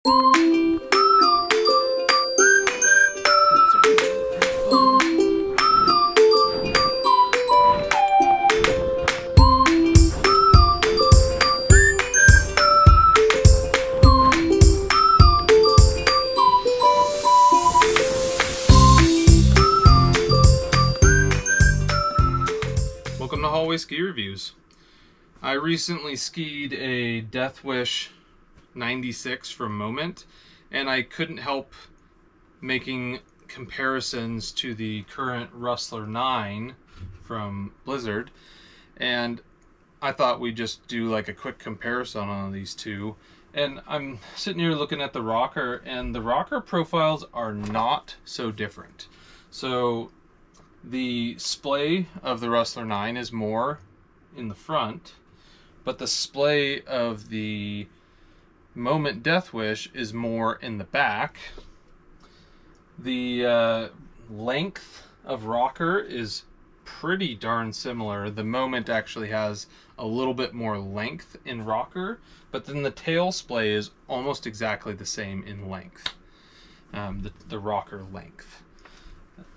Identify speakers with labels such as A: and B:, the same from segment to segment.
A: Welcome to Hallway Ski Reviews. I recently skied a Deathwish 96 from Moment, and I couldn't help making comparisons to the current Rustler 9 from Blizzard, and I thought we'd just do like a quick comparison on these two. And I'm sitting here looking at the rocker, and the rocker profiles are not so different. So the splay of the Rustler 9 is more in the front, but the splay of the Moment Deathwish is more in the back. The length of rocker is pretty darn similar. The Moment actually has a little bit more length in rocker, but then the tail splay is almost exactly the same in length, the rocker length.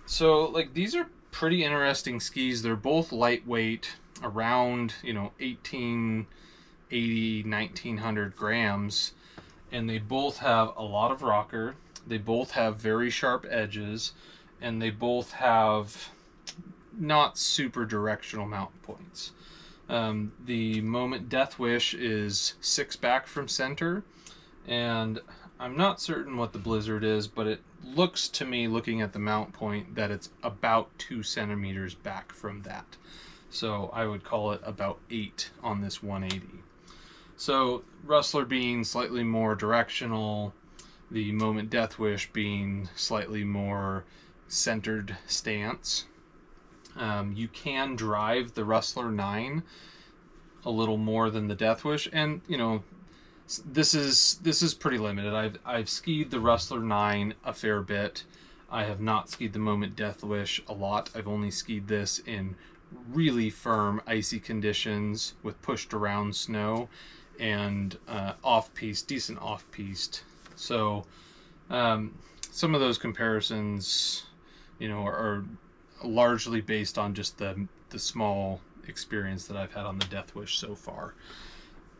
A: So like, these are pretty interesting skis. They're both lightweight, around 1880, 1900 grams, and they both have a lot of rocker. They both have very sharp edges, and they both have not super directional mount points. The Moment Deathwish is 6 back from center, and I'm not certain what the Blizzard is, but it looks to me, looking at the mount point, that it's about 2 centimeters back from that. So I would call it about 8 on this 180. So Rustler being slightly more directional, the Moment Deathwish being slightly more centered stance. You can drive the Rustler 9 a little more than the Deathwish, and this is pretty limited. I've skied the Rustler 9 a fair bit. I have not skied the Moment Deathwish a lot. I've only skied this in really firm icy conditions with pushed around snow and off-piste, decent off-piste. So some of those comparisons, are largely based on just the small experience that I've had on the Deathwish so far.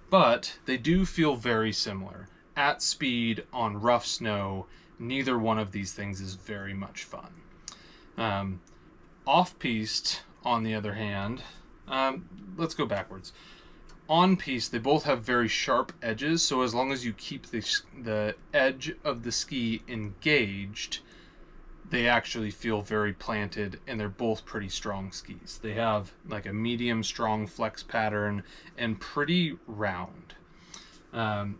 A: But they do feel very similar. At speed, on rough snow, neither one of these things is very much fun. Off-piste, on the other hand, let's go backwards. On piste, they both have very sharp edges, so as long as you keep the edge of the ski engaged, they actually feel very planted, and they're both pretty strong skis. They have like a medium strong flex pattern and pretty round. The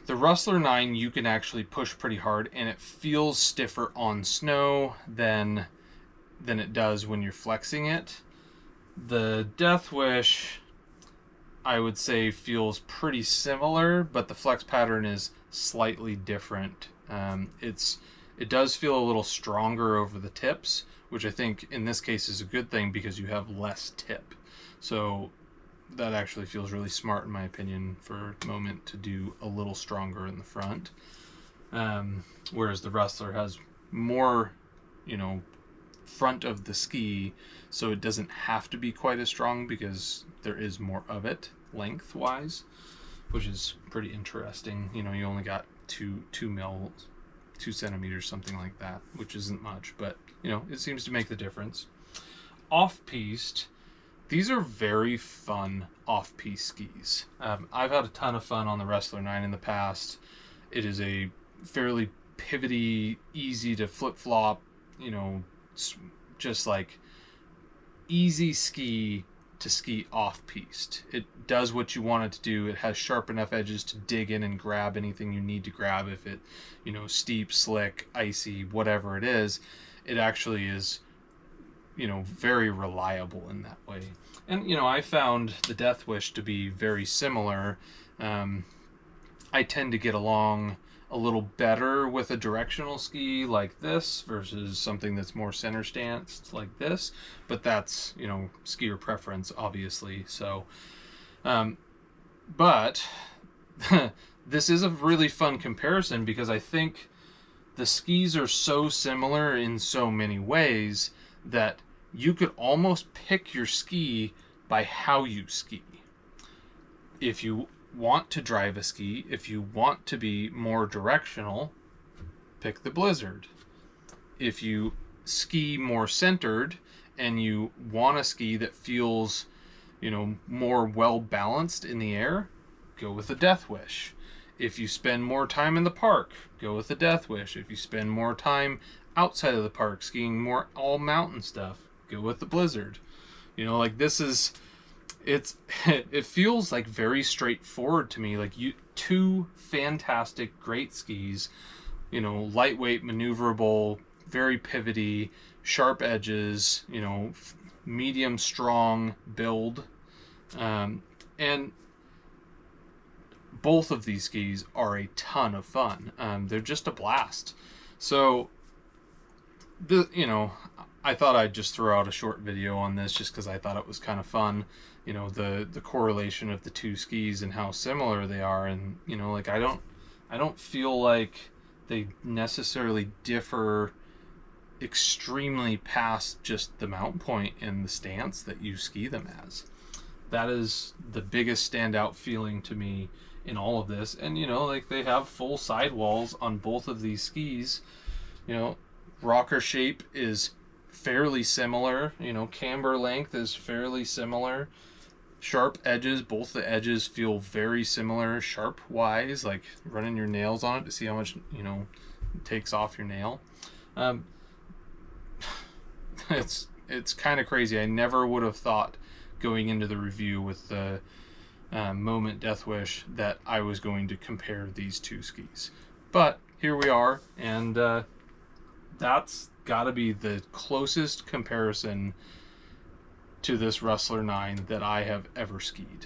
A: Rustler 9, you can actually push pretty hard, and it feels stiffer on snow than it does when you're flexing it. The Deathwish, I would say, feels pretty similar, but the flex pattern is slightly different. It does feel a little stronger over the tips, which I think in this case is a good thing because you have less tip. So that actually feels really smart, in my opinion, for Moment to do a little stronger in the front. Whereas the Rustler has more, front of the ski, so it doesn't have to be quite as strong because there is more of it lengthwise, which is pretty interesting. You only got 2 centimeters, something like that, which isn't much, but it seems to make the difference. Off-piste, these are very fun off-piste skis. I've had a ton of fun on the Rustler 9 in the past. It is a fairly pivoty, easy to flip-flop, just like easy ski to ski off-piste. It does what you want it to do. It has sharp enough edges to dig in and grab anything you need to grab. If it, steep, slick, icy, whatever it is, it actually is, very reliable in that way. And, I found the Deathwish to be very similar. I tend to get along a little better with a directional ski like this versus something that's more center stance like this, but that's skier preference, obviously. So But this is a really fun comparison because I think the skis are so similar in so many ways that you could almost pick your ski by how you ski. If you want to drive a ski, if you want to be more directional, pick the Blizzard. If you ski more centered and you want a ski that feels, more well balanced in the air, go with the Deathwish. If you spend more time in the park, go with the Deathwish. If you spend more time outside of the park skiing more all mountain stuff, go with the Blizzard. It feels like very straightforward to me. Like two fantastic, great skis, lightweight, maneuverable, very pivoty, sharp edges, medium strong build. And both of these skis are a ton of fun. They're just a blast. So, I thought I'd just throw out a short video on this just because I thought it was kind of fun. The correlation of the two skis and how similar they are. And, I don't feel like they necessarily differ extremely past just the mount point and the stance that you ski them as. That is the biggest standout feeling to me in all of this. And they have full sidewalls on both of these skis. Rocker shape is fairly similar, camber length is fairly similar. Sharp edges, both the edges feel very similar sharp wise, like running your nails on it to see how much it takes off your nail. It's kind of crazy. I never would have thought going into the review with the Moment Deathwish that I was going to compare these two skis, but here we are, and that's got to be the closest comparison to this Rustler 9 that I have ever skied,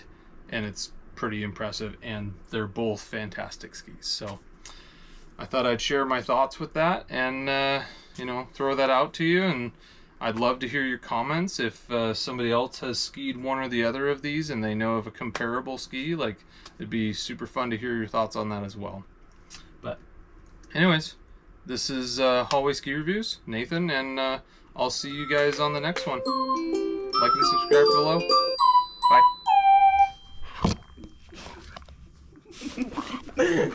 A: and it's pretty impressive, and they're both fantastic skis. So I thought I'd share my thoughts with that and throw that out to you. And I'd love to hear your comments. If somebody else has skied one or the other of these and they know of a comparable ski, it'd be super fun to hear your thoughts on that as well. But anyways, this is Hallway Ski Reviews, Nathan, and I'll see you guys on the next one. Like and subscribe below. Bye.